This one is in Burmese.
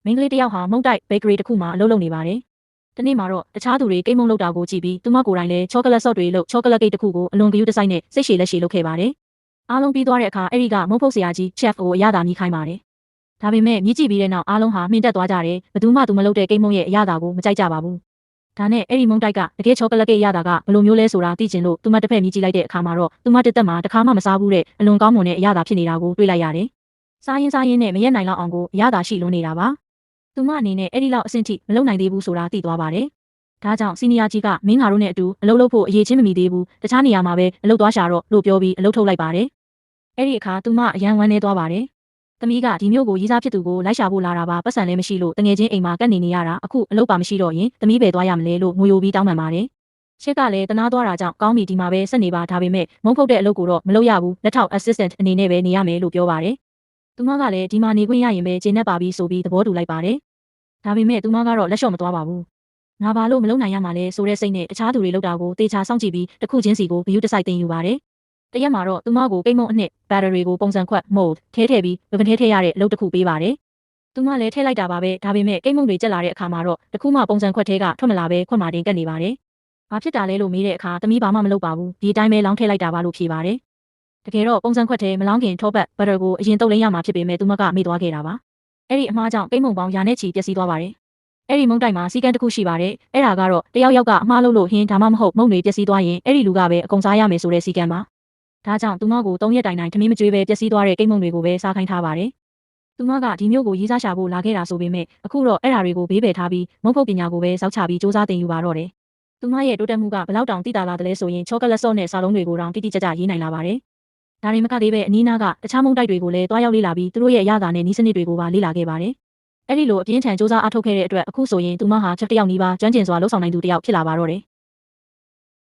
မိန်းကလေးတစ်ယောက်ဟာမုံတိုက်ဘေကရီတစ်ခုမှာအလုပ်လုပ်နေပါတယ်။တနေ့မှာတော့တခြားသူတွေကိတ်မုံလုပ်တာကိုကြည့်ပြီးသူမကိုယ်တိုင်လည်းချောကလက်ဆော့တွေလုပ်ချောကလက်ကိတ်တစ်ခုကိုအလွန်ဂရုတစိုက်နဲ့စိတ်ရှည်လက်ရှည်လုပ်ခဲ့ပါတယ်။အားလုံးပြီးသွားတဲ့အခါအဲ့ဒီကမုံဖုတ်ဆရာကြီး chef ကိုအရသာမြည်ခိုင်းပါတယ်။ဒါပေမဲ့မြည်ကြည့်ပြီးတဲ့နောက်အားလုံးဟာမှင်တက်သွားကြတယ်။ဘယ်သူမှသူမလုပ်တဲ့ကိတ်မုံရဲ့အရသာကိုမကြိုက်ကြပါဘူး။ဒါနဲ့အဲ့ဒီမုံတိုက်ကတကယ်ချောကလက်ကိတ်အရသာကဘယ်လိုမျိုးလဲဆိုတာသိချင်လို့သူမတစ်ဖက်မြည်ကြည့်လိုက်တဲ့အခါမှာတော့သူမတစ်သက်မှာတစ်ခါမှမစားဘူးတဲ့အလွန်ကောင်းမွန်တဲ့အရသာဖြစ်နေတာကိုတွေ့လိုက်ရတယ်။စားရင်နဲ့မရက်နိုင်လောက်အောင်ကိုအရသာရှိလွန်းနေတာပါ။သူမအနေနဲ့အဲ့ဒီလောက်အဆင့်ထိမလုပ်နိုင်သေးဘူးဆိုတာသိသွားပါတယ်။ဒါကြောင့်စီနီယာကြီးကမင်းငါတို့နဲ့အတူအလုပ်လုပ်ဖို့အရေးချင်းမမီသေးဘူး။တခြားနေရာမှာပဲအလုပ်သွားရှာတော့လို့ပြောပြီးအလုပ်ထုတ်လိုက်ပါတယ်။အဲ့ဒီအခါသူမအယံဝမ်းနေသွားပါတယ်။သမီးကဒီမျိုးကိုရေးစားဖြစ်သူကိုလိုက်ရှာဖို့လာတာပါပတ်စံလည်းမရှိလို့တငယ်ချင်းအိမ်မှာကပ်နေရတာအခုအလုပ်ပါမရှိတော့ရင်သမီးပဲသွားရမလဲလို့ငိုယိုပြီးတောင်းပန်ပါတယ်။ရှက်ကလည်းတနာသွားတာကြောင့်ကောင်းပြီဒီမှာပဲဆက်နေပါဒါပေမဲ့မုံဖုတ်တဲ့အလုပ်ကိုတော့မလုပ်ရဘူးလက်ထောက် assistant အနေနဲ့ပဲနေရမယ်လို့ပြောပါတယ်။သူမကလည်းဒီမှာနေခွင့်ရရင်ပဲကျေနပ်ပါပြီဆိုပြီးသဘောတူလိုက်ပါတယ်။ဒါပေမဲ့သူမကတော့လက်လျှော့မသွားပါဘူး။ငါဘာလို့မလုပ်နိုင်ရမှာလဲဆိုတဲ့စိတ်နဲ့တခြားသူတွေလုပ်တာကိုတေချာစောင့်ကြည့်ပြီးတစ်ခုချင်းစီကိုဂရုတစိုက်တင်ယူပါတယ်။တရက်မှာတော့သူမကိုကိတ်မုံအနှစ်ဘက်ထရီကိုပုံစံခွက် mold ထဲထည့်ပြီးဗပန်ထဲထည့်ရတဲ့အလုပ်တစ်ခုပေးပါတယ်။သူမလည်းထည့်လိုက်တာပါပဲဒါပေမဲ့ကိတ်မုံတွေကျက်လာတဲ့အခါမှာတော့တခုမှပုံစံခွက်ထဲကထွက်မလာပဲခွက်မာတင်ကတ်နေပါတယ်။ဘာဖြစ်တာလဲလို့မေးတဲ့အခါသမီးဘာမှမလုပ်ပါဘူးဒီအတိုင်းပဲလောင်းထည့်လိုက်တာပါလို့ဖြေပါတယ်။တကယ်တော့ပုံစံခွက်ထဲမလောင်းခင်ထောပတ်ဘတ်တာကိုအရင်တုပ်လိမ့်ရမှာဖြစ်ပေမဲ့သူမကမေ့သွားခဲ့တာပါ။အဲ့ဒီအမှားကြောင့်ကိတ်မုံပေါင်းရာနဲ့ချီပျက်စီးသွားပါတယ်။အဲ့ဒီမုံတိုက်မှာစီကန်းတစ်ခုရှိပါတယ်။အဲ့ဒါကတော့တယောက်ယောက်ကအမှားလုပ်လို့ဟင်းဒါမှမဟုတ်မုံတွေပျက်စီးသွားရင်အဲ့ဒီလူကပဲအကုန်စားရမယ်ဆိုတဲ့စီကန်းပါ။ဒါကြောင့်သူမကို3ရက်တိုင်ထမင်းမကျွေးပဲပျက်စီးသွားတဲ့ကိတ်မုံတွေကိုပဲစားခိုင်းထားပါတယ်။သူမကဒီမျိုးကိုရေးစားရှာဖို့လာခဲ့တာဆိုပေမဲ့အခုတော့အဲ့ဓာတွေကိုဘေးပယ်ထားပြီးမုံဖုတ်ပညာကိုပဲစောက်ချပြီးစူးစမ်းသင်ယူပါတော့တယ်။သူမရဲ့တိုးတက်မှုကဘယ်လောက်တောင်တိတာလာတယ်လဲဆိုရင်ချောကလက်ဆော့နဲ့စာလုံးတွေကိုတောင်တိတိကျကျရေးနိုင်လာပါတယ်။ဒါတွေမကသေးပဲအနီးနားကတခြားမုံတိုက်တွေကိုလည်းတွားရောက်လေ့လာပြီးသူတို့ရဲ့အရသာနဲ့နီးစနစ်တွေကိုပါလေ့လာခဲ့ပါတယ်။အဲ့ဒီလိုအပြင်းထန်စူးစမ်းအားထုတ်ခဲ့တဲ့အတွက်အခုဆိုရင်သူမဟာချက်တစ်ယောက်နီးပါးကျွမ်းကျင်စွာလှုပ်ဆောင်နိုင်သူတစ်ယောက်ဖြစ်လာပါတော့တယ်